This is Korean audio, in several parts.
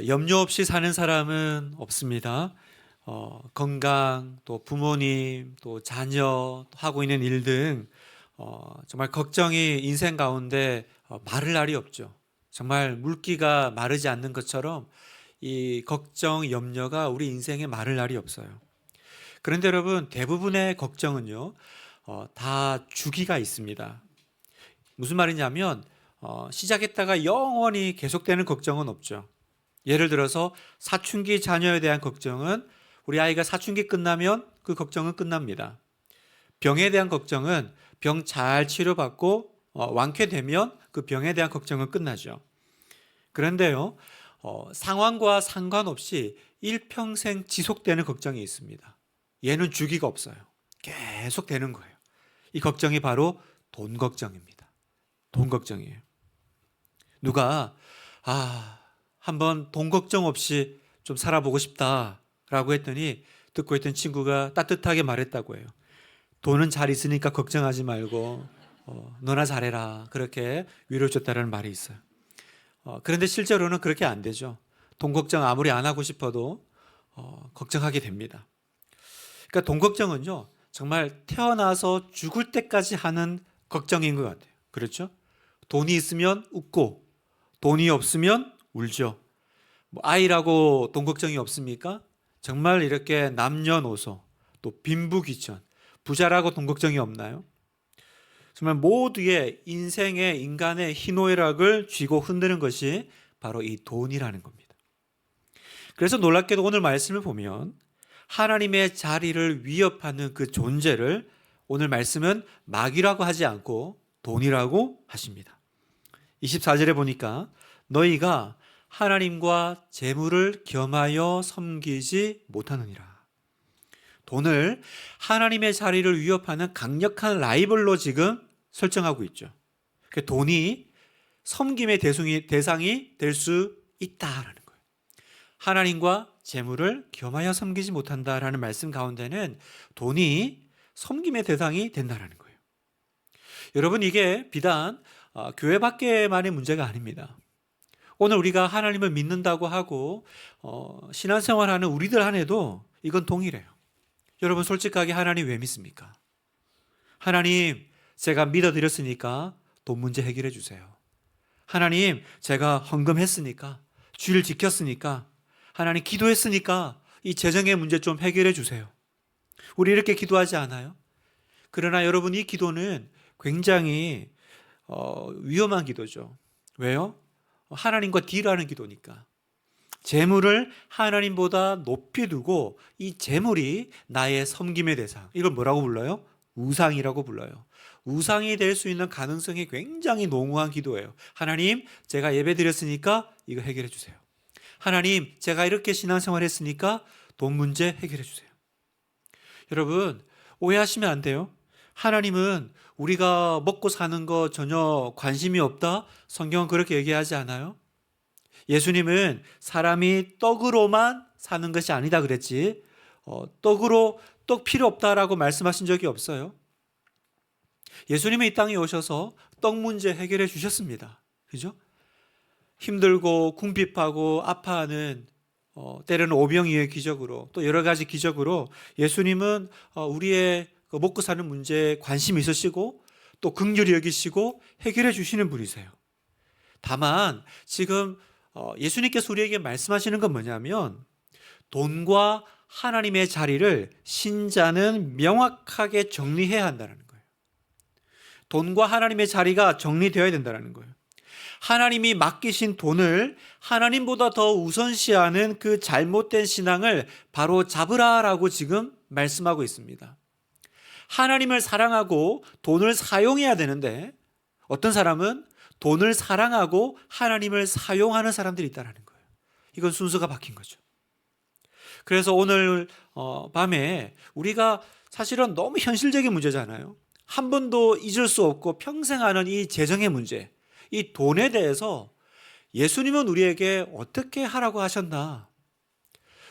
염려 없이 사는 사람은 없습니다. 건강, 또 부모님, 또 자녀, 또 하고 있는 일 등 정말 걱정이 인생 가운데 마를 날이 없죠. 정말 물기가 마르지 않는 것처럼 이 걱정, 염려가 우리 인생에 마를 날이 없어요. 그런데 여러분, 대부분의 걱정은요, 다 주기가 있습니다. 무슨 말이냐면 시작했다가 영원히 계속되는 걱정은 없죠. 예를 들어서 사춘기 자녀에 대한 걱정은 우리 아이가 사춘기 끝나면 그 걱정은 끝납니다. 병에 대한 걱정은 병 잘 치료받고 완쾌되면 그 병에 대한 걱정은 끝나죠. 그런데요, 상황과 상관없이 일평생 지속되는 걱정이 있습니다. 얘는 주기가 없어요. 계속 되는 거예요. 이 걱정이 바로 돈 걱정입니다. 돈 걱정이에요. 누가 한번 돈 걱정 없이 좀 살아보고 싶다라고 했더니 듣고 있던 친구가 따뜻하게 말했다고 해요. 돈은 잘 있으니까 걱정하지 말고 너나 잘해라, 그렇게 위로해 줬다는 말이 있어요. 그런데 실제로는 그렇게 안 되죠. 돈 걱정 아무리 안 하고 싶어도 걱정하게 됩니다. 그러니까 돈 걱정은요, 정말 태어나서 죽을 때까지 하는 걱정인 것 같아요. 그렇죠? 돈이 있으면 웃고 돈이 없으면 울죠. 아이라고 돈 걱정이 없습니까? 정말 이렇게 남녀노소, 또 빈부귀천, 부자라고 돈 걱정이 없나요? 정말 모두의 인생의 인간의 희노애락을 쥐고 흔드는 것이 바로 이 돈이라는 겁니다. 그래서 놀랍게도 오늘 말씀을 보면 하나님의 자리를 위협하는 그 존재를 오늘 말씀은 마귀라고 하지 않고 돈이라고 하십니다. 24절에 보니까 너희가 하나님과 재물을 겸하여 섬기지 못하느니라. 돈을 하나님의 자리를 위협하는 강력한 라이벌로 지금 설정하고 있죠. 돈이 섬김의 대상이 될 수 있다라는 거예요. 하나님과 재물을 겸하여 섬기지 못한다라는 말씀 가운데는 돈이 섬김의 대상이 된다라는 거예요. 여러분, 이게 비단 교회 밖에만의 문제가 아닙니다. 오늘 우리가 하나님을 믿는다고 하고 신앙생활하는 우리들 안에도 이건 동일해요. 여러분, 솔직하게 하나님 왜 믿습니까? 하나님, 제가 믿어드렸으니까 돈 문제 해결해 주세요. 하나님, 제가 헌금했으니까, 주일 지켰으니까, 하나님 기도했으니까 이 재정의 문제 좀 해결해 주세요. 우리 이렇게 기도하지 않아요? 그러나 여러분, 이 기도는 굉장히 위험한 기도죠. 왜요? 하나님과 딜하는 기도니까. 재물을 하나님보다 높이 두고 이 재물이 나의 섬김의 대상, 이걸 뭐라고 불러요? 우상이라고 불러요. 우상이 될 수 있는 가능성이 굉장히 농후한 기도예요. 하나님, 제가 예배 드렸으니까 이거 해결해 주세요. 하나님, 제가 이렇게 신앙생활 했으니까 돈 문제 해결해 주세요. 여러분, 오해하시면 안 돼요. 하나님은 우리가 먹고 사는 거 전혀 관심이 없다? 성경은 그렇게 얘기하지 않아요? 예수님은 사람이 떡으로만 사는 것이 아니다 그랬지, 떡 필요 없다라고 말씀하신 적이 없어요. 예수님이 이 땅에 오셔서 떡 문제 해결해 주셨습니다. 그죠? 힘들고 궁핍하고 아파하는 때로는 오병이의 기적으로, 또 여러 가지 기적으로 예수님은 우리의 먹고 사는 문제에 관심이 있으시고 또 긍휼히 여기시고 해결해 주시는 분이세요. 다만 지금 예수님께서 우리에게 말씀하시는 건 뭐냐면, 돈과 하나님의 자리를 신자는 명확하게 정리해야 한다는 거예요. 돈과 하나님의 자리가 정리되어야 된다는 거예요. 하나님이 맡기신 돈을 하나님보다 더 우선시하는 그 잘못된 신앙을 바로 잡으라라고 지금 말씀하고 있습니다. 하나님을 사랑하고 돈을 사용해야 되는데 어떤 사람은 돈을 사랑하고 하나님을 사용하는 사람들이 있다는 거예요. 이건 순서가 바뀐 거죠. 그래서 오늘 밤에 우리가 사실은 너무 현실적인 문제잖아요. 한 번도 잊을 수 없고 평생 하는 이 재정의 문제, 이 돈에 대해서 예수님은 우리에게 어떻게 하라고 하셨나?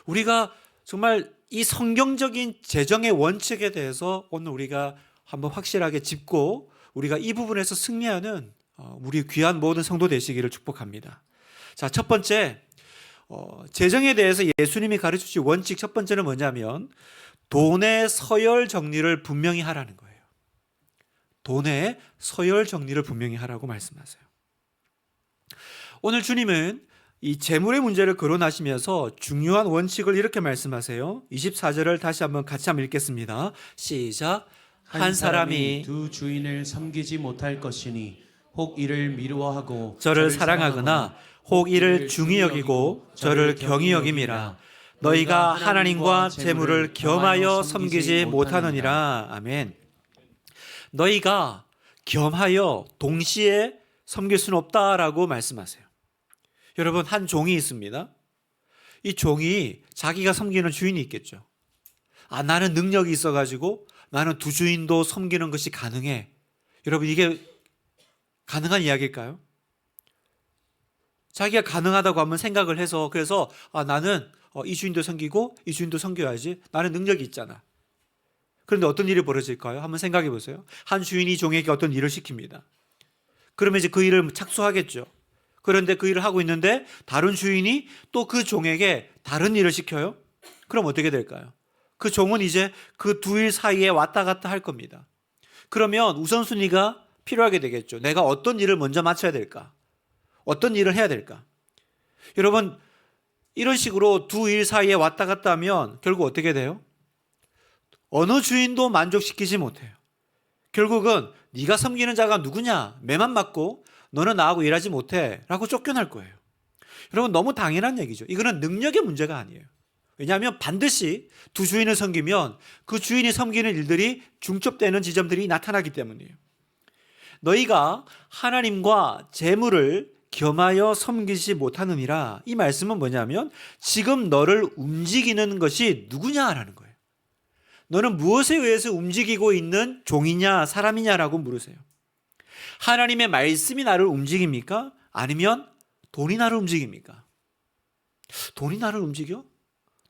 우리가 정말 이 성경적인 재정의 원칙에 대해서 오늘 우리가 한번 확실하게 짚고 우리가 이 부분에서 승리하는 우리 귀한 모든 성도 되시기를 축복합니다. 자, 첫 번째, 재정에 대해서 예수님이 가르쳐 주신 원칙 첫 번째는 뭐냐면 돈의 서열 정리를 분명히 하라는 거예요. 돈의 서열 정리를 분명히 하라고 말씀하세요. 오늘 주님은 이 재물의 문제를 거론하시면서 중요한 원칙을 이렇게 말씀하세요. 24절을 다시 한번 같이 한번 읽겠습니다. 시작. 한 사람이 두 주인을 섬기지 못할 것이니 혹 이를 미루어하고 저를 사랑하거나 혹 이를 중히 여기고 저를 경히 여김이라. 너희가 하나님과 재물을 겸하여 섬기지 못하느니라. 아멘. 너희가 겸하여 동시에 섬길 수는 없다라고 말씀하세요. 여러분, 한 종이 있습니다. 이 종이 자기가 섬기는 주인이 있겠죠. 나는 능력이 있어가지고 나는 두 주인도 섬기는 것이 가능해. 여러분, 이게 가능한 이야기일까요? 자기가 가능하다고 한번 생각을 해서 그래서 나는 이 주인도 섬기고 이 주인도 섬겨야지. 나는 능력이 있잖아. 그런데 어떤 일이 벌어질까요? 한번 생각해 보세요. 한 주인이 종에게 어떤 일을 시킵니다. 그러면 이제 그 일을 착수하겠죠. 그런데 그 일을 하고 있는데 다른 주인이 또 그 종에게 다른 일을 시켜요. 그럼 어떻게 될까요? 그 종은 이제 그 두 일 사이에 왔다 갔다 할 겁니다. 그러면 우선순위가 필요하게 되겠죠. 내가 어떤 일을 먼저 맡아야 될까? 어떤 일을 해야 될까? 여러분, 이런 식으로 두 일 사이에 왔다 갔다 하면 결국 어떻게 돼요? 어느 주인도 만족시키지 못해요. 결국은 네가 섬기는 자가 누구냐? 매만 맞고 너는 나하고 일하지 못해 라고 쫓겨날 거예요. 여러분, 너무 당연한 얘기죠. 이거는 능력의 문제가 아니에요. 왜냐하면 반드시 두 주인을 섬기면 그 주인이 섬기는 일들이 중첩되는 지점들이 나타나기 때문이에요. 너희가 하나님과 재물을 겸하여 섬기지 못하느니라. 이 말씀은 뭐냐면 지금 너를 움직이는 것이 누구냐라는 거예요. 너는 무엇에 의해서 움직이고 있는 종이냐 사람이냐라고 물으세요. 하나님의 말씀이 나를 움직입니까? 아니면 돈이 나를 움직입니까? 돈이 나를 움직여?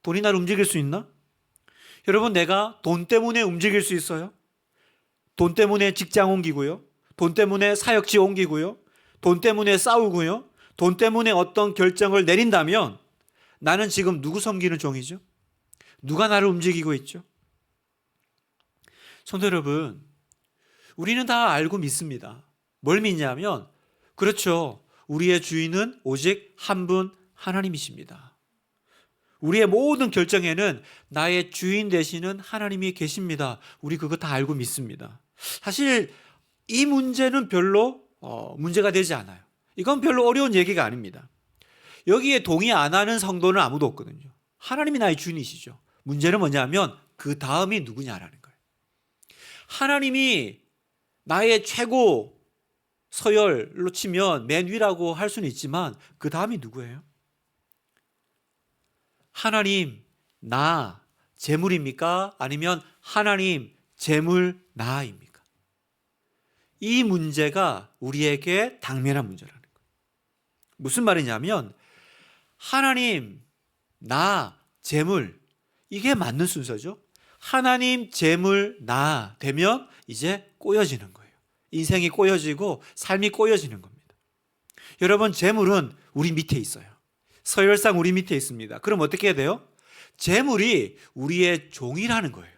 돈이 나를 움직일 수 있나? 여러분, 내가 돈 때문에 움직일 수 있어요? 돈 때문에 직장 옮기고요. 돈 때문에 사역지 옮기고요. 돈 때문에 싸우고요. 돈 때문에 어떤 결정을 내린다면 나는 지금 누구 섬기는 종이죠? 누가 나를 움직이고 있죠? 성도 여러분, 우리는 다 알고 믿습니다. 뭘 믿냐면 그렇죠. 우리의 주인은 오직 한 분 하나님이십니다. 우리의 모든 결정에는 나의 주인 되시는 하나님이 계십니다. 우리 그거 다 알고 믿습니다. 사실 이 문제는 별로 문제가 되지 않아요. 이건 별로 어려운 얘기가 아닙니다. 여기에 동의 안 하는 성도는 아무도 없거든요. 하나님이 나의 주인이시죠. 문제는 뭐냐면 그 다음이 누구냐라는 거예요. 하나님이 나의 최고 서열로 치면 맨 위라고 할 수는 있지만 그 다음이 누구예요? 하나님, 나, 재물입니까? 아니면 하나님, 재물, 나입니까? 이 문제가 우리에게 당면한 문제라는 거예요. 무슨 말이냐면 하나님, 나, 재물, 이게 맞는 순서죠. 하나님, 재물, 나 되면 이제 꼬여지는 거예요. 인생이 꼬여지고 삶이 꼬여지는 겁니다. 여러분, 재물은 우리 밑에 있어요. 서열상 우리 밑에 있습니다. 그럼 어떻게 해야 돼요? 재물이 우리의 종이라는 거예요.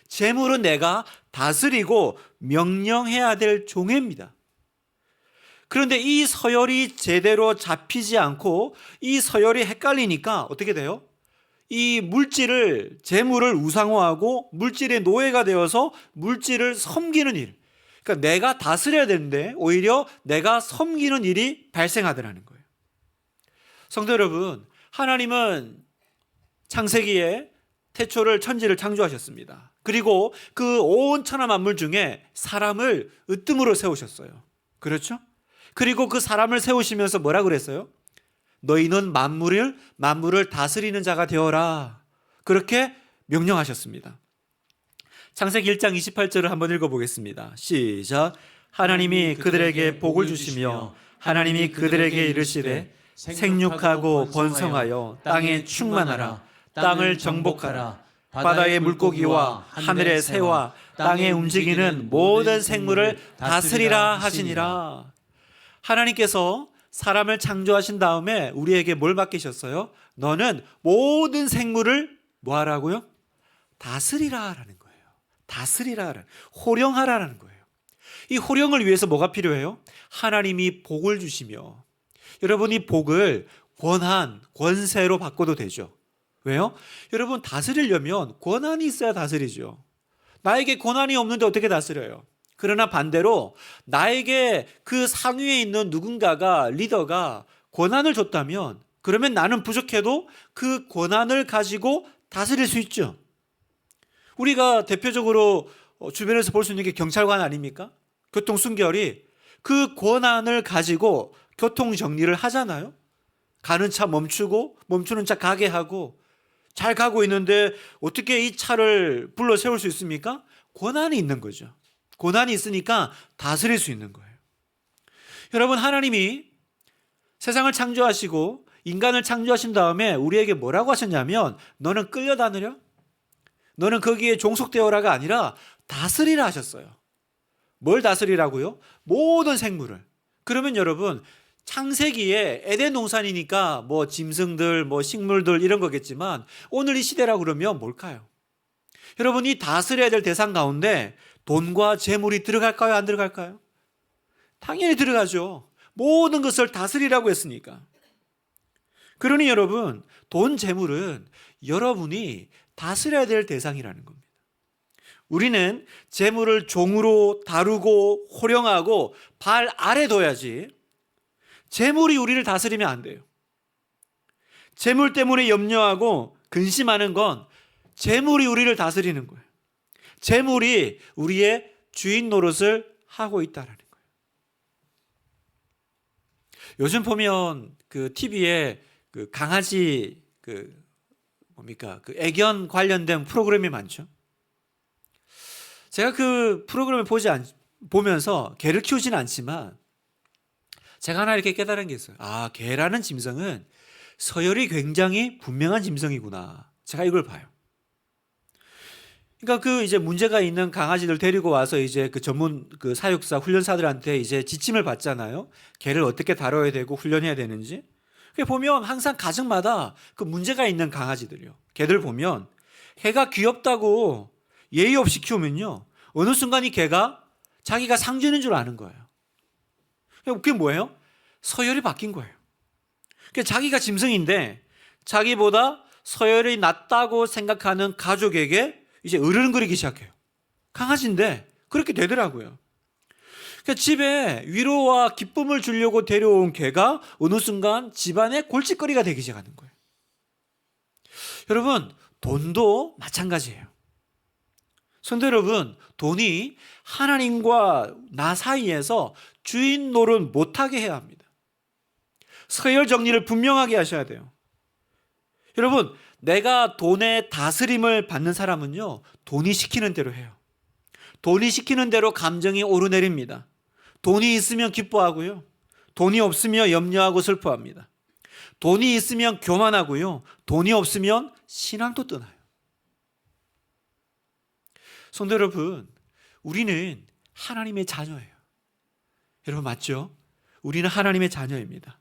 재물은 내가 다스리고 명령해야 될 종입니다. 그런데 이 서열이 제대로 잡히지 않고 이 서열이 헷갈리니까 어떻게 돼요? 이 물질을, 재물을 우상화하고 물질의 노예가 되어서 물질을 섬기는 일, 그러니까 내가 다스려야 되는데 오히려 내가 섬기는 일이 발생하더라는 거예요. 성도 여러분, 하나님은 창세기에 태초를 천지를 창조하셨습니다. 그리고 그 온 천하 만물 중에 사람을 으뜸으로 세우셨어요. 그렇죠? 그리고 그 사람을 세우시면서 뭐라 그랬어요? 너희는 만물을 다스리는 자가 되어라. 그렇게 명령하셨습니다. 창세기 1장 28절을 한번 읽어보겠습니다. 시작. 하나님이 그들에게 복을 주시며 하나님이 그들에게 이르시되 생육하고 번성하여 땅에 충만하라. 땅을 정복하라. 바다의 물고기와 하늘의 새와 땅에 움직이는 모든 생물을 다스리라 하시니라. 하나님께서 사람을 창조하신 다음에 우리에게 뭘 맡기셨어요? 너는 모든 생물을 뭐 하라고요? 다스리라라는 거예요. 다스리라, 호령하라는 거예요. 이 호령을 위해서 뭐가 필요해요? 하나님이 복을 주시며, 여러분이 복을 권한, 권세로 바꿔도 되죠. 왜요? 여러분, 다스리려면 권한이 있어야 다스리죠. 나에게 권한이 없는데 어떻게 다스려요? 그러나 반대로 나에게 그 상위에 있는 누군가가, 리더가 권한을 줬다면, 그러면 나는 부족해도 그 권한을 가지고 다스릴 수 있죠. 우리가 대표적으로 주변에서 볼 수 있는 게 경찰관 아닙니까? 교통순결이 그 권한을 가지고 교통 정리를 하잖아요. 가는 차 멈추고, 멈추는 차 가게 하고, 잘 가고 있는데 어떻게 이 차를 불러 세울 수 있습니까? 권한이 있는 거죠. 권한이 있으니까 다스릴 수 있는 거예요. 여러분, 하나님이 세상을 창조하시고 인간을 창조하신 다음에 우리에게 뭐라고 하셨냐면, 너는 끌려다니려? 너는 거기에 종속되어라가 아니라 다스리라 하셨어요. 뭘 다스리라고요? 모든 생물을. 그러면 여러분, 창세기에 에덴 동산이니까 뭐 짐승들, 뭐 식물들 이런 거겠지만, 오늘 이 시대라 그러면 뭘까요? 여러분, 이 다스려야 될 대상 가운데 돈과 재물이 들어갈까요? 안 들어갈까요? 당연히 들어가죠. 모든 것을 다스리라고 했으니까. 그러니 여러분, 돈, 재물은 여러분이 다스려야 될 대상이라는 겁니다. 우리는 재물을 종으로 다루고 호령하고 발 아래 둬야지, 재물이 우리를 다스리면 안 돼요. 재물 때문에 염려하고 근심하는 건 재물이 우리를 다스리는 거예요. 재물이 우리의 주인 노릇을 하고 있다라는 거예요. 요즘 보면 그 TV에 그 강아지 그 애견 관련된 프로그램이 많죠. 제가 그 프로그램을 보면서 개를 키우지는 않지만 제가 하나 이렇게 깨달은 게 있어요. 아, 개라는 짐승은 서열이 굉장히 분명한 짐승이구나. 제가 이걸 봐요. 그러니까 그 이제 문제가 있는 강아지들 데리고 와서 이제 그 전문 그 사육사 훈련사들한테 이제 지침을 받잖아요. 개를 어떻게 다뤄야 되고 훈련해야 되는지. 그 보면 항상 가정마다 그 문제가 있는 강아지들이요. 개들 보면 개가 귀엽다고 예의 없이 키우면요, 어느 순간 이 개가 자기가 상주인 줄 아는 거예요. 그게 뭐예요? 서열이 바뀐 거예요. 자기가 짐승인데 자기보다 서열이 낮다고 생각하는 가족에게 이제 으르렁거리기 시작해요. 강아지인데 그렇게 되더라고요. 집에 위로와 기쁨을 주려고 데려온 개가 어느 순간 집안의 골칫거리가 되기 시작하는 거예요. 여러분, 돈도 마찬가지예요. 성도 여러분, 돈이 하나님과 나 사이에서 주인 노릇 못하게 해야 합니다. 서열 정리를 분명하게 하셔야 돼요. 여러분, 내가 돈의 다스림을 받는 사람은요, 돈이 시키는 대로 해요. 돈이 시키는 대로 감정이 오르내립니다. 돈이 있으면 기뻐하고요, 돈이 없으면 염려하고 슬퍼합니다. 돈이 있으면 교만하고요, 돈이 없으면 신앙도 떠나요. 성도 여러분, 우리는 하나님의 자녀예요. 여러분, 맞죠? 우리는 하나님의 자녀입니다.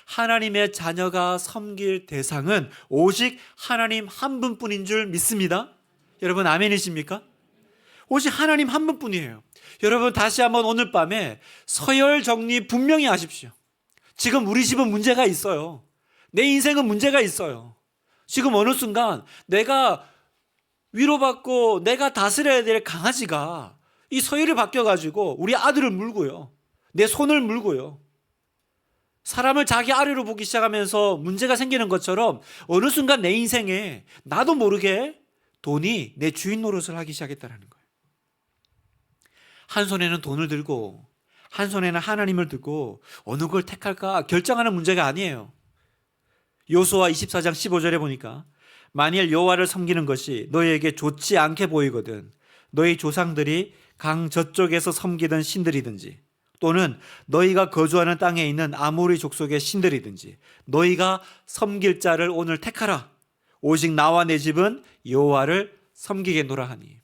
하나님의 자녀가 섬길 대상은 오직 하나님 한 분뿐인 줄 믿습니다. 여러분, 아멘이십니까? 오직 하나님 한 분뿐이에요. 여러분, 다시 한번 오늘 밤에 서열 정리 분명히 하십시오. 지금 우리 집은 문제가 있어요. 내 인생은 문제가 있어요. 지금 어느 순간 내가 위로받고 내가 다스려야 될 강아지가 이 서열이 바뀌어가지고 우리 아들을 물고요, 내 손을 물고요, 사람을 자기 아래로 보기 시작하면서 문제가 생기는 것처럼 어느 순간 내 인생에 나도 모르게 돈이 내 주인 노릇을 하기 시작했다는 거예요. 한 손에는 돈을 들고 한 손에는 하나님을 들고 어느 걸 택할까 결정하는 문제가 아니에요. 여호수아 24장 15절에 보니까, 만일 여호와를 섬기는 것이 너희에게 좋지 않게 보이거든 너희 조상들이 강 저쪽에서 섬기던 신들이든지 또는 너희가 거주하는 땅에 있는 아모리 족속의 신들이든지 너희가 섬길 자를 오늘 택하라. 오직 나와 내 집은 여호와를 섬기겠노라 하니.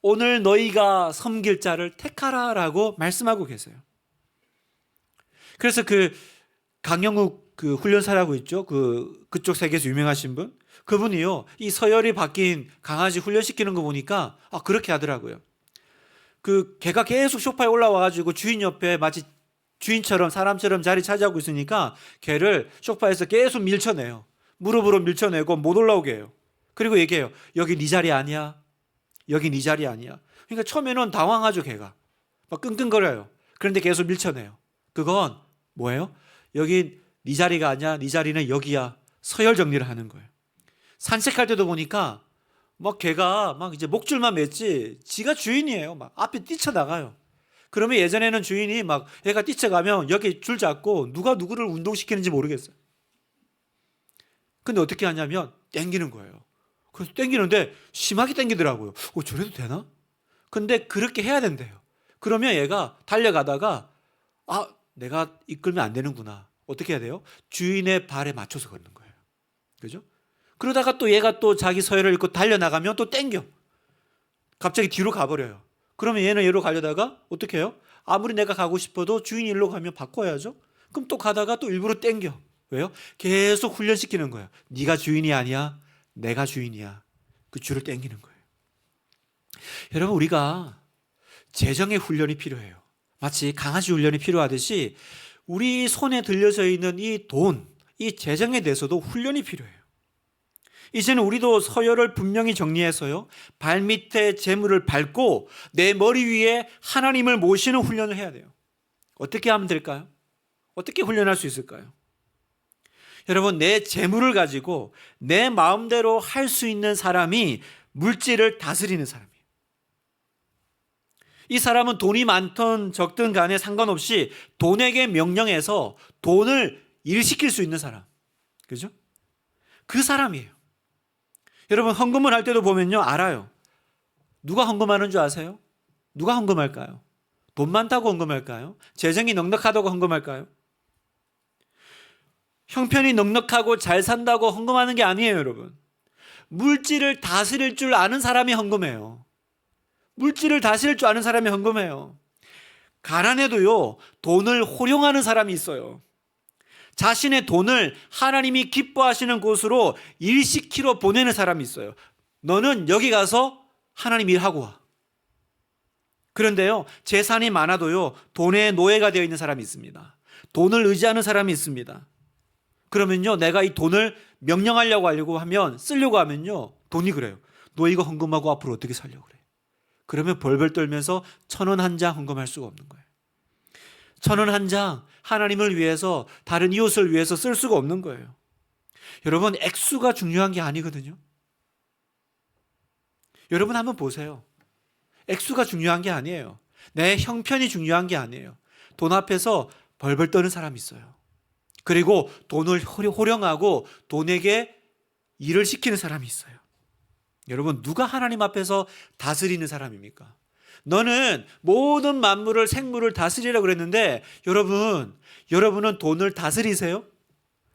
오늘 너희가 섬길 자를 택하라라고 말씀하고 계세요. 그래서 그 강영욱 그 훈련사라고 있죠. 그쪽 세계에서 유명하신 분. 그분이요. 이 서열이 바뀐 강아지 훈련시키는 거 보니까 그렇게 하더라고요. 그 개가 계속 소파에 올라와 가지고 주인 옆에 마치 주인처럼 사람처럼 자리 차지하고 있으니까 개를 소파에서 계속 밀쳐내요. 무릎으로 밀쳐내고 못 올라오게 해요. 그리고 얘기해요. 여기 네 자리 아니야. 여기 네 자리 아니야. 그러니까 처음에는 당황하죠, 개가. 막 끙끙거려요. 그런데 계속 밀쳐내요. 그건 뭐예요? 여기 네 자리가 아니야. 네 자리는 여기야. 서열 정리를 하는 거예요. 산책할 때도 보니까 막 개가 막 이제 목줄만 맸지 지가 주인이에요. 막 앞에 뛰쳐나가요. 그러면 예전에는 주인이 막 얘가 뛰쳐가면 여기 줄 잡고 누가 누구를 운동시키는지 모르겠어요. 근데 어떻게 하냐면 땡기는 거예요. 그래서 땡기는데 심하게 땡기더라고요. 저래도 되나? 근데 그렇게 해야 된대요. 그러면 얘가 달려가다가 내가 이끌면 안 되는구나. 어떻게 해야 돼요? 주인의 발에 맞춰서 걷는 거예요. 그죠? 그러다가 또 얘가 또 자기 서열을 잃고 달려나가면 또 땡겨. 갑자기 뒤로 가버려요. 그러면 얘는 얘로 가려다가 어떻게 해요? 아무리 내가 가고 싶어도 주인이 일로 가면 바꿔야죠. 그럼 또 가다가 또 일부러 땡겨. 왜요? 계속 훈련시키는 거예요. 네가 주인이 아니야. 내가 주인이야. 그 줄을 땡기는 거예요. 여러분, 우리가 재정의 훈련이 필요해요. 마치 강아지 훈련이 필요하듯이 우리 손에 들려져 있는 이 돈, 이 재정에 대해서도 훈련이 필요해요. 이제는 우리도 서열을 분명히 정리해서요, 발밑에 재물을 밟고 내 머리 위에 하나님을 모시는 훈련을 해야 돼요. 어떻게 하면 될까요? 어떻게 훈련할 수 있을까요? 여러분, 내 재물을 가지고 내 마음대로 할 수 있는 사람이 물질을 다스리는 사람이에요. 이 사람은 돈이 많든 적든 간에 상관없이 돈에게 명령해서 돈을 일시킬 수 있는 사람. 그죠? 그 사람이에요. 여러분, 헌금을 할 때도 보면요, 알아요. 누가 헌금하는 줄 아세요? 누가 헌금할까요? 돈 많다고 헌금할까요? 재정이 넉넉하다고 헌금할까요? 형편이 넉넉하고 잘 산다고 헌금하는 게 아니에요, 여러분. 물질을 다스릴 줄 아는 사람이 헌금해요. 물질을 다스릴 줄 아는 사람이 헌금해요. 가난해도요, 돈을 활용하는 사람이 있어요. 자신의 돈을 하나님이 기뻐하시는 곳으로 일시키러 보내는 사람이 있어요. 너는 여기 가서 하나님 일하고 와. 그런데요, 재산이 많아도요, 돈의 노예가 되어 있는 사람이 있습니다. 돈을 의지하는 사람이 있습니다. 그러면요, 내가 이 돈을 명령하려고 하면, 쓰려고 하면요, 돈이 그래요. 너 이거 헌금하고 앞으로 어떻게 살려고 그래. 그러면 벌벌 떨면서 1,000원 한 장 헌금할 수가 없는 거예요. 1,000원 한 장 하나님을 위해서, 다른 이웃을 위해서 쓸 수가 없는 거예요. 여러분, 액수가 중요한 게 아니거든요. 여러분 한번 보세요. 액수가 중요한 게 아니에요. 내 형편이 중요한 게 아니에요. 돈 앞에서 벌벌 떠는 사람이 있어요. 그리고 돈을 호령하고 돈에게 일을 시키는 사람이 있어요. 여러분, 누가 하나님 앞에서 다스리는 사람입니까? 너는 모든 만물을, 생물을 다스리라고 그랬는데, 여러분은 돈을 다스리세요?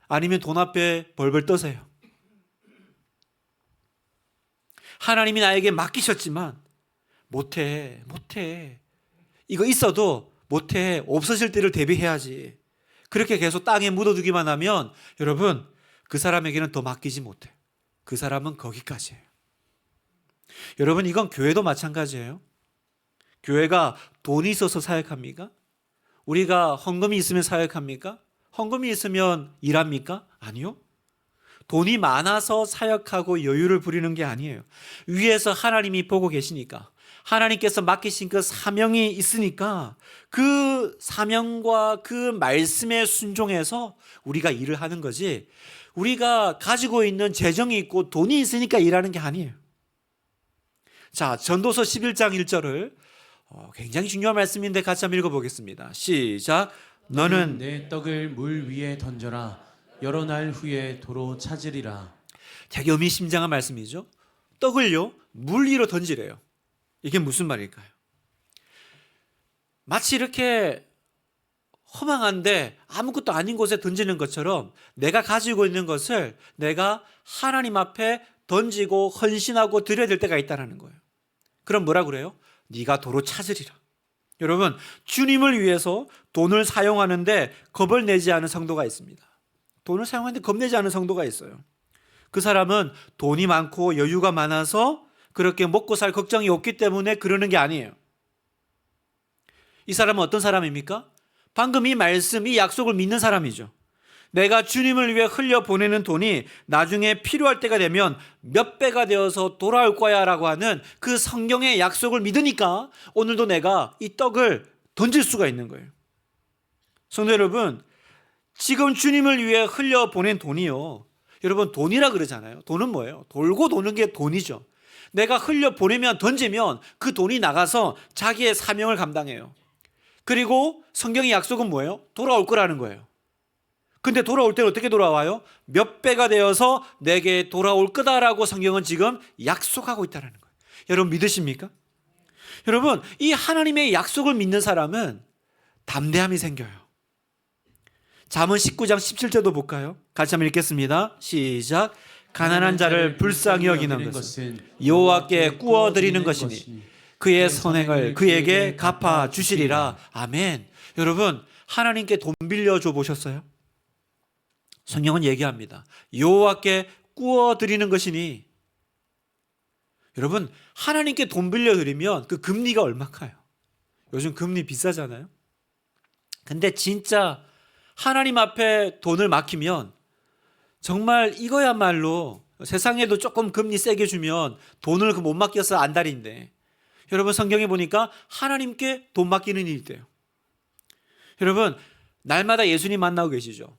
아니면 돈 앞에 벌벌 떠세요? 하나님이 나에게 맡기셨지만 못해. 이거 있어도 못해. 없어질 때를 대비해야지. 그렇게 계속 땅에 묻어두기만 하면 여러분, 그 사람에게는 더 맡기지 못해. 그 사람은 거기까지예요. 여러분, 이건 교회도 마찬가지예요. 교회가 돈이 있어서 사역합니까? 우리가 헌금이 있으면 사역합니까? 헌금이 있으면 일합니까? 아니요. 돈이 많아서 사역하고 여유를 부리는 게 아니에요. 위에서 하나님이 보고 계시니까, 하나님께서 맡기신 그 사명이 있으니까 그 사명과 그 말씀에 순종해서 우리가 일을 하는 거지, 우리가 가지고 있는 재정이 있고 돈이 있으니까 일하는 게 아니에요. 자, 전도서 11장 1절을 굉장히 중요한 말씀인데 같이 한번 읽어보겠습니다. 시작. 너는 내 떡을 물 위에 던져라. 여러 날 후에 도로 찾으리라. 되게 의미심장한 말씀이죠. 떡을요, 물 위로 던지래요. 이게 무슨 말일까요? 마치 이렇게 허망한데 아무것도 아닌 곳에 던지는 것처럼 내가 가지고 있는 것을 내가 하나님 앞에 던지고 헌신하고 드려야 될 때가 있다는 거예요. 그럼 뭐라 그래요? 네가 도로 찾으리라. 여러분, 주님을 위해서 돈을 사용하는데 겁을 내지 않은 성도가 있습니다. 돈을 사용하는데 겁내지 않은 성도가 있어요. 그 사람은 돈이 많고 여유가 많아서 그렇게 먹고 살 걱정이 없기 때문에 그러는 게 아니에요. 이 사람은 어떤 사람입니까? 방금 이 말씀, 이 약속을 믿는 사람이죠. 내가 주님을 위해 흘려보내는 돈이 나중에 필요할 때가 되면 몇 배가 되어서 돌아올 거야 라고 하는 그 성경의 약속을 믿으니까 오늘도 내가 이 떡을 던질 수가 있는 거예요. 성도 여러분, 지금 주님을 위해 흘려보낸 돈이요. 여러분, 돈이라 그러잖아요. 돈은 뭐예요? 돌고 도는 게 돈이죠. 내가 흘려보내면, 던지면 그 돈이 나가서 자기의 사명을 감당해요. 그리고 성경의 약속은 뭐예요? 돌아올 거라는 거예요. 근데 돌아올 때는 어떻게 돌아와요? 몇 배가 되어서 내게 돌아올 거다라고 성경은 지금 약속하고 있다는 거예요. 여러분 믿으십니까? 여러분, 이 하나님의 약속을 믿는 사람은 담대함이 생겨요. 잠언 19장 17절도 볼까요? 같이 한번 읽겠습니다. 시작. 가난한 자를 불쌍히 여기는 것은 여호와께 구워드리는 것이니 그의 선행을 그에게 갚아 주시리라. 아멘. 여러분, 하나님께 돈 빌려줘 보셨어요? 성경은 얘기합니다. 여호와께 구워드리는 것이니. 여러분, 하나님께 돈 빌려드리면 그 금리가 얼마카요? 요즘 금리 비싸잖아요. 근데 진짜 하나님 앞에 돈을 맡기면 정말 이거야말로 세상에도 조금 금리 세게 주면 돈을 못 맡겨서 안달인데, 여러분 성경에 보니까 하나님께 돈 맡기는 일이 돼요. 여러분, 날마다 예수님 만나고 계시죠?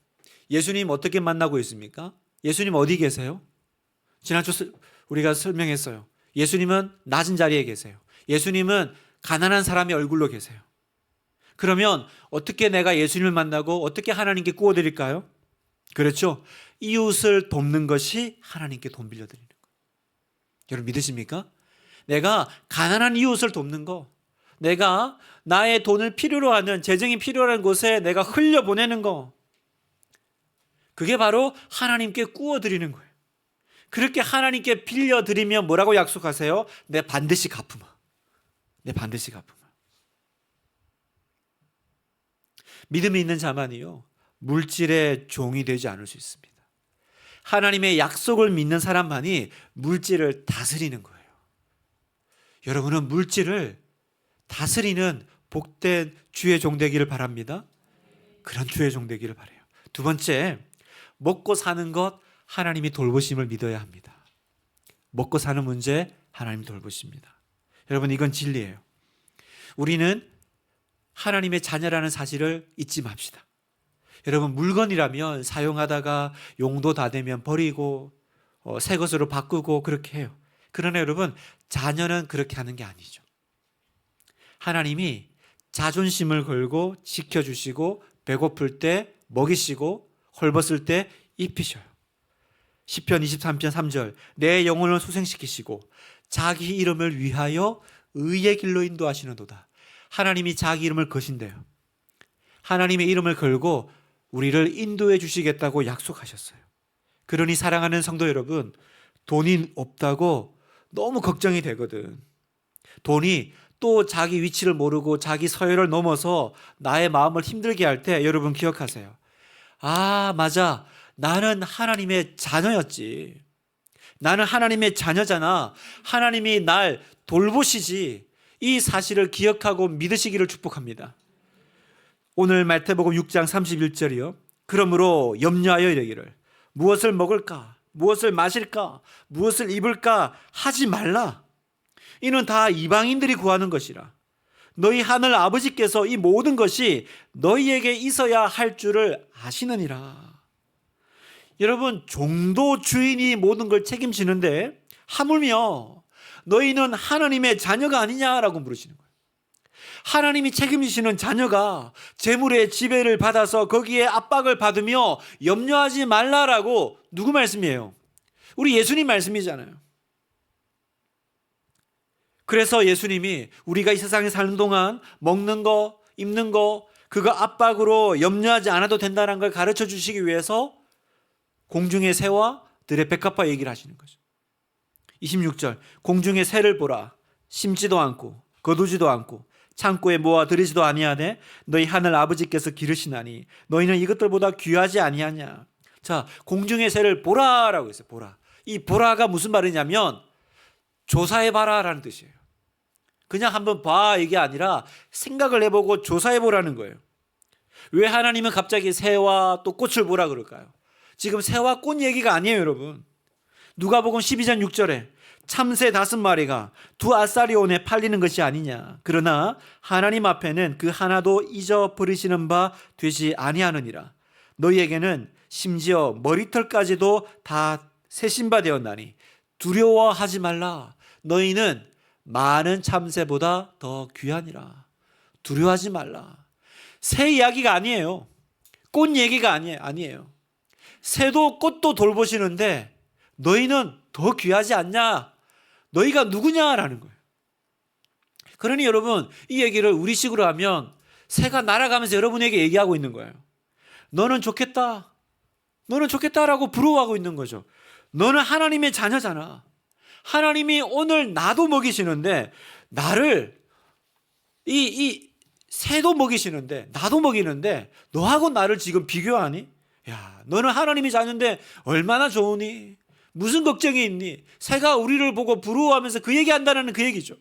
예수님 어떻게 만나고 있습니까? 예수님 어디 계세요? 지난주 우리가 설명했어요. 예수님은 낮은 자리에 계세요. 예수님은 가난한 사람의 얼굴로 계세요. 그러면 어떻게 내가 예수님을 만나고 어떻게 하나님께 구워드릴까요? 그렇죠. 이웃을 돕는 것이 하나님께 돈 빌려드리는 거예요. 여러분 믿으십니까? 내가 가난한 이웃을 돕는 거, 내가 나의 돈을 필요로 하는, 재정이 필요한 곳에 내가 흘려보내는 거, 그게 바로 하나님께 구워드리는 거예요. 그렇게 하나님께 빌려드리면 뭐라고 약속하세요? 내 반드시 갚으마. 내 반드시 갚으마. 믿음이 있는 자만이요, 물질의 종이 되지 않을 수 있습니다. 하나님의 약속을 믿는 사람만이 물질을 다스리는 거예요. 여러분은 물질을 다스리는 복된 주의 종 되기를 바랍니다. 그런 주의 종 되기를 바라요. 두 번째, 먹고 사는 것 하나님이 돌보심을 믿어야 합니다. 먹고 사는 문제 하나님 돌보십니다. 여러분, 이건 진리예요. 우리는 하나님의 자녀라는 사실을 잊지 맙시다. 여러분, 물건이라면 사용하다가 용도 다 되면 버리고 새 것으로 바꾸고 그렇게 해요. 그러나 여러분, 자녀는 그렇게 하는 게 아니죠. 하나님이 자존심을 걸고 지켜주시고 배고플 때 먹이시고 헐벗을 때 입히셔요. 시편 23편 3절, 내 영혼을 소생시키시고 자기 이름을 위하여 의의 길로 인도하시는도다. 하나님이 자기 이름을 거신대요. 하나님의 이름을 걸고 우리를 인도해 주시겠다고 약속하셨어요. 그러니 사랑하는 성도 여러분, 돈이 없다고 너무 걱정이 되거든. 돈이 또 자기 위치를 모르고 자기 서열을 넘어서 나의 마음을 힘들게 할 때 여러분 기억하세요. 아, 맞아. 나는 하나님의 자녀였지. 나는 하나님의 자녀잖아. 하나님이 날 돌보시지. 이 사실을 기억하고 믿으시기를 축복합니다. 오늘 마태복음 6장 31절이요. 그러므로 염려하여 이르기를 무엇을 먹을까? 무엇을 마실까? 무엇을 입을까? 하지 말라. 이는 다 이방인들이 구하는 것이라. 너희 하늘 아버지께서 이 모든 것이 너희에게 있어야 할 줄을 아시느니라. 여러분, 종도 주인이 모든 걸 책임지는데 하물며 너희는 하나님의 자녀가 아니냐라고 물으시는 거예요. 하나님이 책임지시는 자녀가 재물의 지배를 받아서 거기에 압박을 받으며 염려하지 말라라고 누구 말씀이에요? 우리 예수님 말씀이잖아요. 그래서 예수님이 우리가 이 세상에 사는 동안 먹는 거, 입는 거, 그거 압박으로 염려하지 않아도 된다는 걸 가르쳐 주시기 위해서 공중의 새와 들의 백합화 얘기를 하시는 거죠. 26절, 공중의 새를 보라. 심지도 않고 거두지도 않고 창고에 모아 들이지도 아니하되 너희 하늘 아버지께서 기르시나니 너희는 이것들보다 귀하지 아니하냐. 자, 공중의 새를 보라라고 했어요. 보라. 이 보라가 무슨 말이냐면 조사해봐라라는 뜻이에요. 그냥 한번 봐 이게 아니라 생각을 해보고 조사해보라는 거예요. 왜 하나님은 갑자기 새와 또 꽃을 보라 그럴까요? 지금 새와 꽃 얘기가 아니에요, 여러분. 누가복음 12장 6절에 참새 5마리가 두 아사리온에 팔리는 것이 아니냐. 그러나 하나님 앞에는 그 하나도 잊어버리시는 바 되지 아니하느니라. 너희에게는 심지어 머리털까지도 다 세신 바 되었나니 두려워하지 말라. 너희는 많은 참새보다 더 귀하니라. 두려워하지 말라. 새 이야기가 아니에요. 꽃 얘기가 아니에요. 새도 꽃도 돌보시는데 너희는 더 귀하지 않냐? 너희가 누구냐라는 거예요. 그러니 여러분, 이 얘기를 우리식으로 하면 새가 날아가면서 여러분에게 얘기하고 있는 거예요. 너는 좋겠다. 너는 좋겠다라고 부러워하고 있는 거죠. 너는 하나님의 자녀잖아. 하나님이 오늘 나도 먹이시는데 나를 이 새도 먹이시는데 나도 먹이는데 너하고 나를 지금 비교하니? 야, 너는 하나님이 자녀인데 얼마나 좋으니? 무슨 걱정이 있니? 새가 우리를 보고 부러워하면서 그 얘기한다는 그 얘기죠.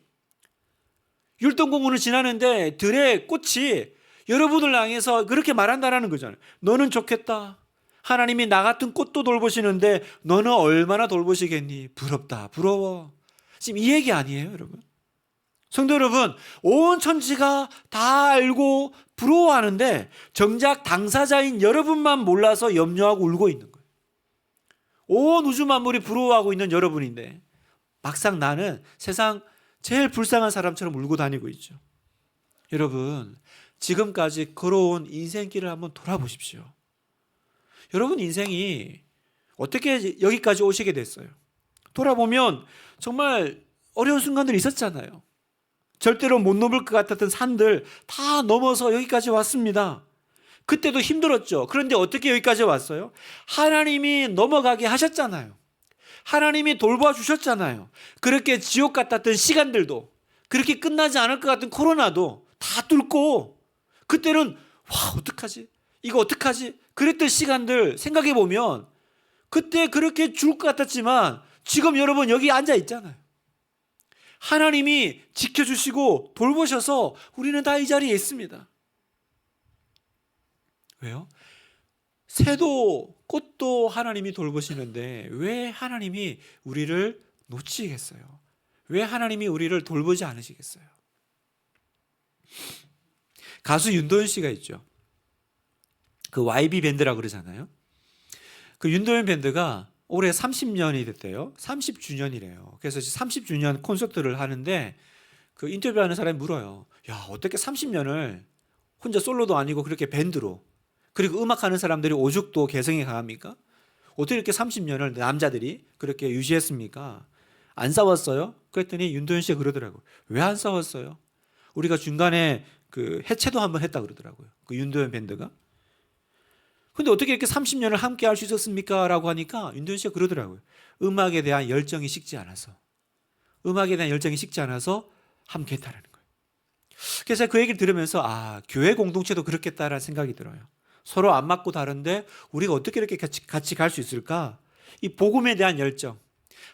율동공원을 지나는데 들의 꽃이 여러분을 향해서 그렇게 말한다는 거잖아요. 너는 좋겠다. 하나님이 나 같은 꽃도 돌보시는데 너는 얼마나 돌보시겠니? 부럽다. 부러워. 지금 이 얘기 아니에요, 여러분? 성도 여러분, 온 천지가 다 알고 부러워하는데 정작 당사자인 여러분만 몰라서 염려하고 울고 있는 거예요. 온 우주 만물이 부러워하고 있는 여러분인데 막상 나는 세상 제일 불쌍한 사람처럼 울고 다니고 있죠. 여러분, 지금까지 걸어온 인생길을 한번 돌아보십시오. 여러분 인생이 어떻게 여기까지 오시게 됐어요? 돌아보면 정말 어려운 순간들이 있었잖아요. 절대로 못 넘을 것 같았던 산들 다 넘어서 여기까지 왔습니다. 그때도 힘들었죠. 그런데 어떻게 여기까지 왔어요? 하나님이 넘어가게 하셨잖아요. 하나님이 돌봐주셨잖아요. 그렇게 지옥 같았던 시간들도, 그렇게 끝나지 않을 것 같은 코로나도 다 뚫고, 그때는 와 어떡하지? 이거 어떡하지? 그랬던 시간들 생각해 보면 그때 그렇게 죽을 것 같았지만 지금 여러분 여기 앉아 있잖아요. 하나님이 지켜주시고 돌보셔서 우리는 다 이 자리에 있습니다. 왜요? 새도 꽃도 하나님이 돌보시는데 왜 하나님이 우리를 놓치겠어요? 왜 하나님이 우리를 돌보지 않으시겠어요? 가수 윤도현 씨가 있죠. 그 YB 밴드라고 그러잖아요. 그 윤도현 밴드가 올해 30년이 됐대요. 30주년이래요. 그래서 30주년 콘서트를 하는데 그 인터뷰하는 사람이 물어요. 야, 어떻게 30년을 혼자 솔로도 아니고 그렇게 밴드로, 그리고 음악하는 사람들이 오죽도 개성이 강합니까? 어떻게 이렇게 30년을 남자들이 그렇게 유지했습니까? 안 싸웠어요? 그랬더니 윤도현 씨가 그러더라고요. 왜 안 싸웠어요? 우리가 중간에 그 해체도 한번 했다 그러더라고요. 그 윤도현 밴드가. 근데 어떻게 이렇게 30년을 함께 할 수 있었습니까? 라고 하니까 윤도현 씨가 그러더라고요. 음악에 대한 열정이 식지 않아서. 음악에 대한 열정이 식지 않아서 함께 했다라는 거예요. 그래서 그 얘기를 들으면서 교회 공동체도 그렇겠다라는 생각이 들어요. 서로 안 맞고 다른데 우리가 어떻게 이렇게 같이 갈 수 있을까? 이 복음에 대한 열정,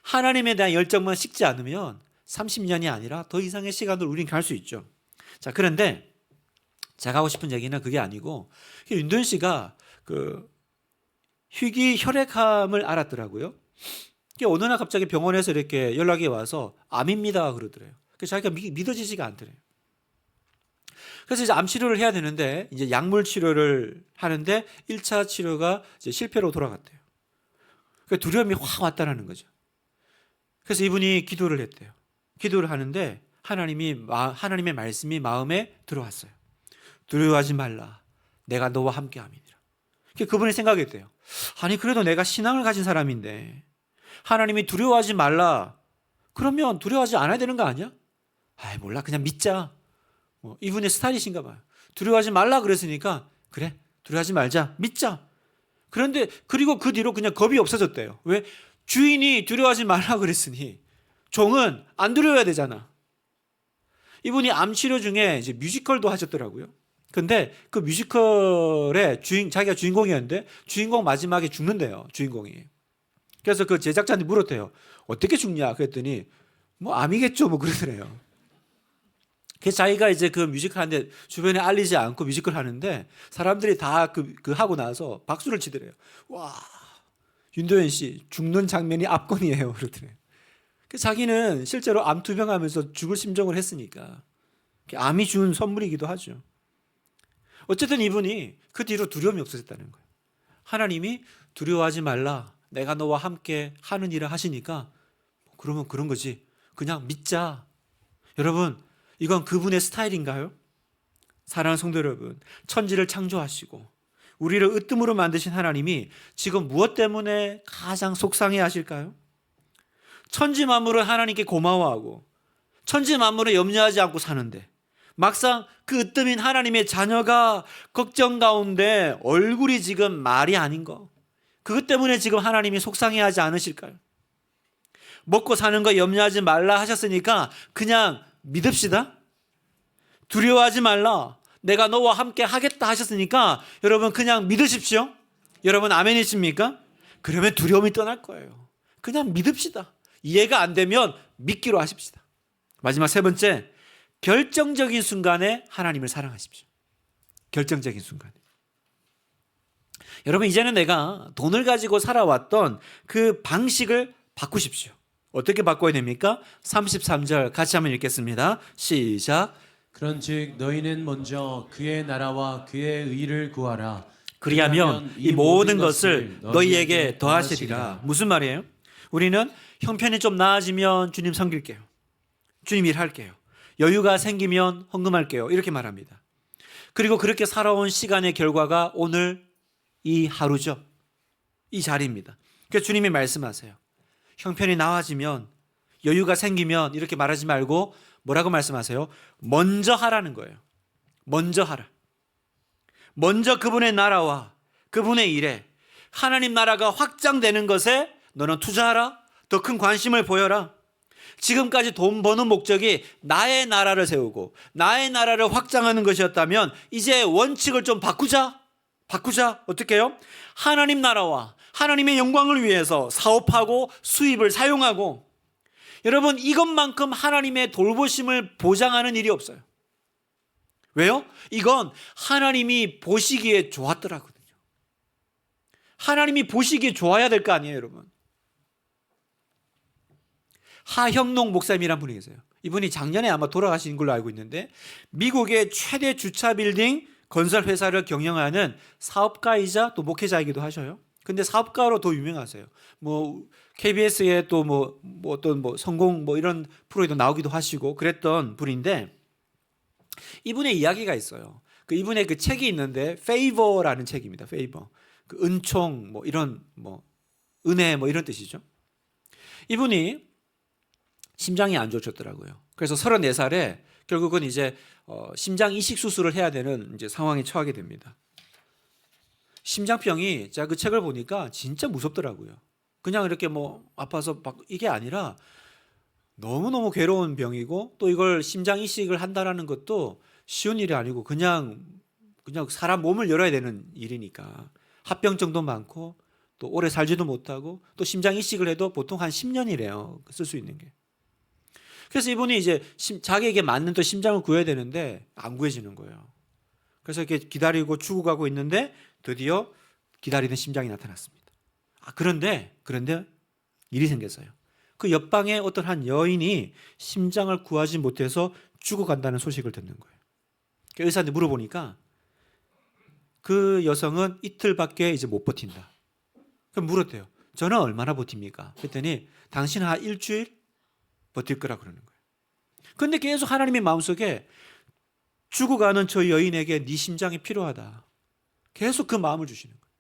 하나님에 대한 열정만 식지 않으면 30년이 아니라 더 이상의 시간을 우린 갈 수 있죠. 자, 그런데 제가 하고 싶은 얘기는 그게 아니고 윤도현 씨가 그 희귀 혈액암을 알았더라고요. 어느 날 갑자기 병원에서 이렇게 연락이 와서 암입니다 그러더래요. 그래서 자기가 믿어지지가 않더래요. 그래서 이제 암 치료를 해야 되는데 이제 약물 치료를 하는데 1차 치료가 이제 실패로 돌아갔대요. 그러니까 두려움이 확 왔다라는 거죠. 그래서 이분이 기도를 했대요. 기도를 하는데 하나님의 말씀이 마음에 들어왔어요. 두려워하지 말라. 내가 너와 함께함이니라. 그분이 생각했대요. 아니 그래도 내가 신앙을 가진 사람인데 하나님이 두려워하지 말라. 그러면 두려워하지 않아야 되는 거 아니야? 몰라 그냥 믿자. 이분의 스타일이신가 봐요. 두려워하지 말라 그랬으니까 그래 두려워하지 말자 믿자. 그런데 그리고 그 뒤로 그냥 겁이 없어졌대요. 왜? 주인이 두려워하지 말라 그랬으니 종은 안 두려워야 되잖아. 이분이 암 치료 중에 이제 뮤지컬도 하셨더라고요. 근데 그 뮤지컬의 자기가 주인공이었는데 주인공 마지막에 죽는데요, 주인공이. 그래서 그 제작자한테 물었대요. 어떻게 죽냐? 그랬더니 뭐 암이겠죠, 뭐 그러더래요. 그래서 자기가 이제 그 뮤지컬 하는데 주변에 알리지 않고 뮤지컬 하는데 사람들이 다 그 하고 나서 박수를 치더래요. 와, 윤도현 씨 죽는 장면이 압권이에요, 그러더래요. 그래서 자기는 실제로 암 투병하면서 죽을 심정을 했으니까 암이 준 선물이기도 하죠. 어쨌든 이분이 그 뒤로 두려움이 없어졌다는 거예요. 하나님이 두려워하지 말라, 내가 너와 함께 하는 일을 하시니까 그러면 그런 거지, 그냥 믿자. 여러분, 이건 그분의 스타일인가요? 사랑하는 성도 여러분, 천지를 창조하시고 우리를 으뜸으로 만드신 하나님이 지금 무엇 때문에 가장 속상해 하실까요? 천지 만물을 하나님께 고마워하고 천지 만물을 염려하지 않고 사는데 막상 그 으뜸인 하나님의 자녀가 걱정 가운데 얼굴이 지금 말이 아닌 거, 그것 때문에 지금 하나님이 속상해하지 않으실까요? 먹고 사는 거 염려하지 말라 하셨으니까 그냥 믿읍시다. 두려워하지 말라, 내가 너와 함께 하겠다 하셨으니까 여러분 그냥 믿으십시오. 여러분 아멘이십니까? 그러면 두려움이 떠날 거예요. 그냥 믿읍시다. 이해가 안 되면 믿기로 하십시다. 마지막 세 번째, 결정적인 순간에 하나님을 사랑하십시오. 결정적인 순간에. 여러분, 이제는 내가 돈을 가지고 살아왔던 그 방식을 바꾸십시오. 어떻게 바꿔야 됩니까? 33절 같이 한번 읽겠습니다. 시작. 그런즉 너희는 먼저 그의 나라와 그의 의를 구하라. 그리하면 이 모든 것을 너희에게 더하시리라. 무슨 말이에요? 우리는 형편이 좀 나아지면 주님 섬길게요. 주님 일할게요. 여유가 생기면 헌금할게요. 이렇게 말합니다. 그리고 그렇게 살아온 시간의 결과가 오늘 이 하루죠. 이 자리입니다. 그래서 주님이 말씀하세요. 형편이 나아지면, 여유가 생기면 이렇게 말하지 말고 뭐라고 말씀하세요? 먼저 하라는 거예요. 먼저 하라. 먼저 그분의 나라와 그분의 일에, 하나님 나라가 확장되는 것에 너는 투자하라. 더 큰 관심을 보여라. 지금까지 돈 버는 목적이 나의 나라를 세우고 나의 나라를 확장하는 것이었다면 이제 원칙을 좀 바꾸자. 어떻게 해요? 하나님 나라와 하나님의 영광을 위해서 사업하고 수입을 사용하고, 여러분 이것만큼 하나님의 돌보심을 보장하는 일이 없어요. 왜요? 이건 하나님이 보시기에 좋았더라고요. 하나님이 보시기에 좋아야 될 거 아니에요, 여러분. 하형농 목사님이란 분이 계세요. 이분이 작년에 아마 돌아가신 걸로 알고 있는데 미국의 최대 주차 빌딩 건설 회사를 경영하는 사업가이자 또 목회자이기도 하셔요. 근데 사업가로 더 유명하세요. 뭐 KBS에 또 뭐 어떤 뭐 성공 뭐 이런 프로에도 나오기도 하시고 그랬던 분인데, 이분의 이야기가 있어요. 그 이분의 그 책이 있는데 Favor라는 책입니다. Favor. 그 은총 뭐 이런 뭐 은혜 뭐 이런 뜻이죠. 이분이 심장이 안 좋으셨더라고요. 그래서 34살에 결국은 이제 심장 이식 수술을 해야 되는 이제 상황에 처하게 됩니다. 심장병이, 제가 그 책을 보니까 진짜 무섭더라고요. 그냥 이렇게 뭐 아파서 이게 아니라 너무너무 괴로운 병이고, 또 이걸 심장 이식을 한다라는 것도 쉬운 일이 아니고 그냥 사람 몸을 열어야 되는 일이니까 합병증도 많고 또 오래 살지도 못하고 또 심장 이식을 해도 보통 한 10년이래요. 쓸 수 있는 게. 그래서 이분이 이제 자기에게 맞는 또 심장을 구해야 되는데 안 구해지는 거예요. 그래서 이렇게 기다리고 죽어가고 있는데 드디어 기다리는 심장이 나타났습니다. 그런데 일이 생겼어요. 그 옆방에 어떤 한 여인이 심장을 구하지 못해서 죽어간다는 소식을 듣는 거예요. 의사한테 물어보니까 그 여성은 이틀밖에 이제 못 버틴다. 그럼 물었대요. 저는 얼마나 버팁니까? 그랬더니 당신은 한 일주일 버틸 거라 그러는 거예요. 그런데 계속 하나님의 마음속에 죽어가는 저 여인에게 네 심장이 필요하다. 계속 그 마음을 주시는 거예요.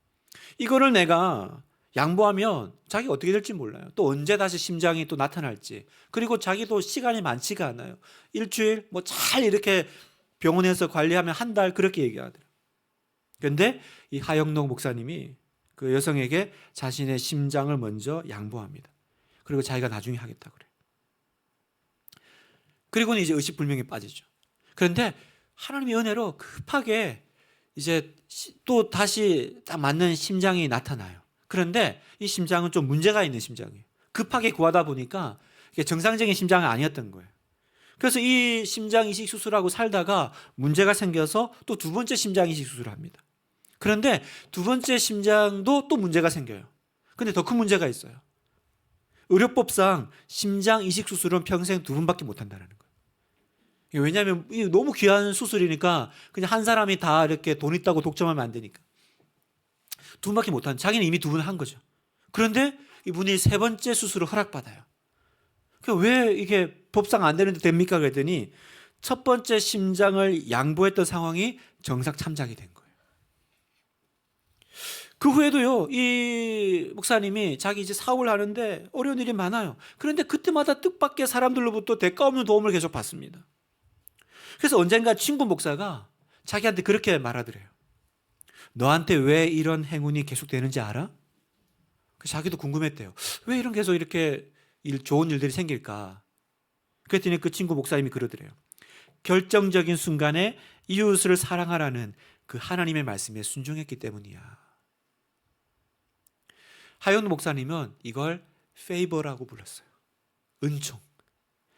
이거를 내가 양보하면 자기가 어떻게 될지 몰라요. 또 언제 다시 심장이 또 나타날지. 그리고 자기도 시간이 많지가 않아요. 일주일 뭐 잘 이렇게 병원에서 관리하면 한 달 그렇게 얘기하더라고요. 그런데 이 하영록 목사님이 그 여성에게 자신의 심장을 먼저 양보합니다. 그리고 자기가 나중에 하겠다 그래요. 그리고는 이제 의식불명에 빠지죠. 그런데 하나님의 은혜로 급하게 이제 또 다시 딱 맞는 심장이 나타나요. 그런데 이 심장은 좀 문제가 있는 심장이에요. 급하게 구하다 보니까 이게 정상적인 심장이 아니었던 거예요. 그래서 이 심장 이식 수술하고 살다가 문제가 생겨서 또 두 번째 심장 이식 수술을 합니다. 그런데 두 번째 심장도 또 문제가 생겨요. 근데 더 큰 문제가 있어요. 의료법상 심장 이식 수술은 평생 두 번밖에 못 한다는 거예요. 왜냐하면 너무 귀한 수술이니까 그냥 한 사람이 다 이렇게 돈 있다고 독점하면 안 되니까. 두 번밖에 못 한, 자기는 이미 두 번 한 거죠. 그런데 이분이 세 번째 수술을 허락받아요. 왜 이게 법상 안 되는데 됩니까? 그랬더니 첫 번째 심장을 양보했던 상황이 정상 참작이 된 거예요. 그 후에도요, 이 목사님이 자기 이제 사업을 하는데 어려운 일이 많아요. 그런데 그때마다 뜻밖의 사람들로부터 대가 없는 도움을 계속 받습니다. 그래서 언젠가 친구 목사가 자기한테 그렇게 말하더래요. 너한테 왜 이런 행운이 계속되는지 알아? 자기도 궁금했대요. 왜 이런 계속 이렇게 좋은 일들이 생길까? 그랬더니 그 친구 목사님이 그러더래요. 결정적인 순간에 이웃을 사랑하라는 그 하나님의 말씀에 순종했기 때문이야. 하영도 목사님은 이걸 페이버라고 불렀어요. 은총.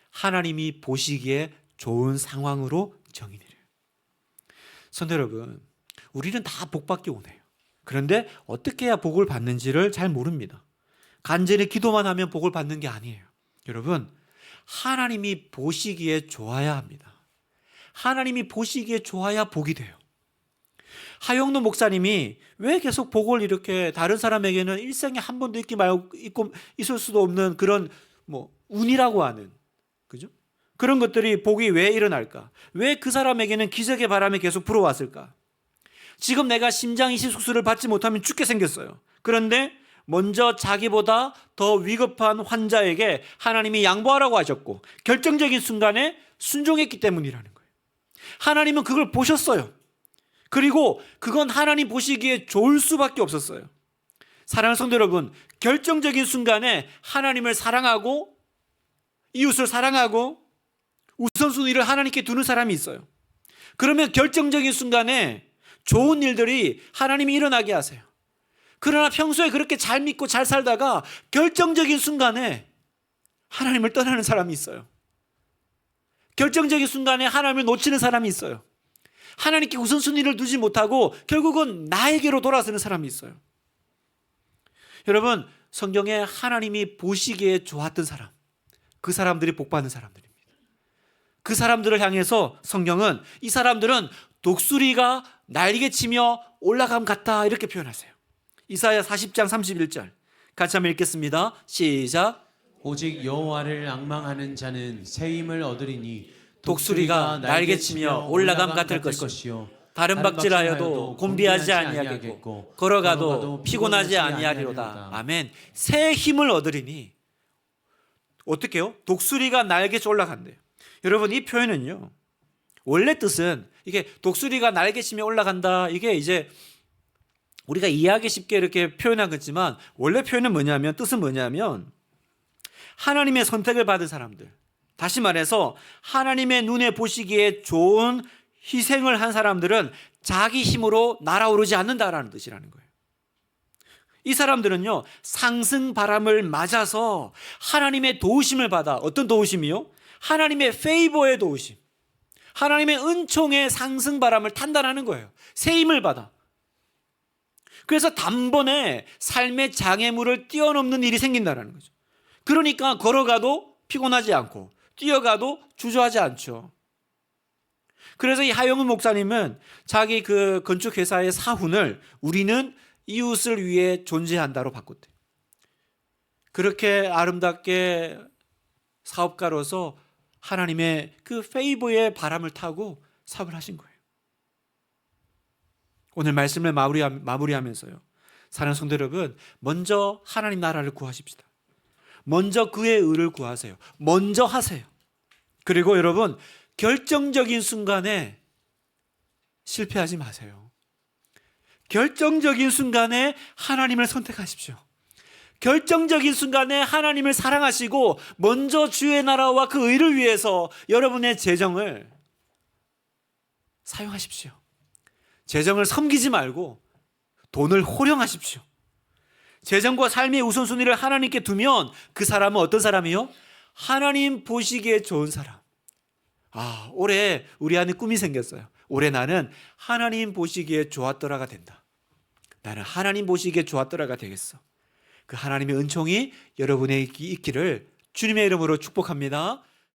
하나님이 보시기에 좋은 상황으로 정의내려요. 성도 여러분, 우리는 다 복받기 원해요. 그런데 어떻게 해야 복을 받는지를 잘 모릅니다. 간절히 기도만 하면 복을 받는 게 아니에요. 여러분, 하나님이 보시기에 좋아야 합니다. 하나님이 보시기에 좋아야 복이 돼요. 하영노 목사님이 왜 계속 복을 이렇게 다른 사람에게는 일생에 한 번도 있고 있을 수도 없는 그런 운이라고 하는, 그죠? 그런 것들이 복이 왜 일어날까? 왜 그 사람에게는 기적의 바람이 계속 불어왔을까? 지금 내가 심장 이식 수술을 받지 못하면 죽게 생겼어요. 그런데 먼저 자기보다 더 위급한 환자에게 하나님이 양보하라고 하셨고 결정적인 순간에 순종했기 때문이라는 거예요. 하나님은 그걸 보셨어요. 그리고 그건 하나님 보시기에 좋을 수밖에 없었어요. 사랑하는 성도 여러분, 결정적인 순간에 하나님을 사랑하고 이웃을 사랑하고 우선순위를 하나님께 두는 사람이 있어요. 그러면 결정적인 순간에 좋은 일들이 하나님이 일어나게 하세요. 그러나 평소에 그렇게 잘 믿고 잘 살다가 결정적인 순간에 하나님을 떠나는 사람이 있어요. 결정적인 순간에 하나님을 놓치는 사람이 있어요. 하나님께 우선순위를 두지 못하고 결국은 나에게로 돌아서는 사람이 있어요. 여러분, 성경에 하나님이 보시기에 좋았던 사람, 그 사람들이 복받는 사람들입니다. 그 사람들을 향해서 성경은 이 사람들은 독수리가 날개치며 올라감 같다 이렇게 표현하세요. 이사야 40장 31절 같이 한번 읽겠습니다. 시작. 오직 여호와를 앙망하는 자는 새 힘을 얻으리니 독수리가 날개치며 올라감 같을 것이요 다른 박질하여도 곤비하지 아니하겠고 걸어가도 피곤하지 아니하리로다. 아멘. 새 힘을 얻으리니 어떻게 해요? 독수리가 날개쳐 올라간대요. 여러분, 이 표현은요, 원래 뜻은 이게 독수리가 날개치며 올라간다, 이게 이제 우리가 이해하기 쉽게 이렇게 표현한 거지만 원래 표현은 뭐냐면, 뜻은 뭐냐면 하나님의 선택을 받은 사람들, 다시 말해서 하나님의 눈에 보시기에 좋은 희생을 한 사람들은 자기 힘으로 날아오르지 않는다라는 뜻이라는 거예요. 이 사람들은요, 상승 바람을 맞아서 하나님의 도우심을 받아. 어떤 도우심이요? 하나님의 페이버의 도우심, 하나님의 은총의 상승 바람을 탄다라는 거예요. 새 힘을 받아. 그래서 단번에 삶의 장애물을 뛰어넘는 일이 생긴다는 거죠. 그러니까 걸어가도 피곤하지 않고 뛰어가도 주저하지 않죠. 그래서 이 하영은 목사님은 자기 그 건축회사의 사훈을 우리는 이웃을 위해 존재한다로 바꿨대요. 그렇게 아름답게 사업가로서 하나님의 그 페이버의 바람을 타고 사업을 하신 거예요. 오늘 말씀을 마무리하면서요, 사랑하는 성도 여러분, 먼저 하나님 나라를 구하십시다. 먼저 그의 의를 구하세요. 먼저 하세요. 그리고 여러분, 결정적인 순간에 실패하지 마세요. 결정적인 순간에 하나님을 선택하십시오. 결정적인 순간에 하나님을 사랑하시고 먼저 주의 나라와 그 의를 위해서 여러분의 재정을 사용하십시오. 재정을 섬기지 말고 돈을 활용하십시오. 재정과 삶의 우선순위를 하나님께 두면 그 사람은 어떤 사람이요? 하나님 보시기에 좋은 사람. 올해 우리 안에 꿈이 생겼어요. 올해 나는 하나님 보시기에 좋았더라가 된다. 나는 하나님 보시기에 좋았더라가 되겠어. 그 하나님의 은총이 여러분에게 있기를 주님의 이름으로 축복합니다.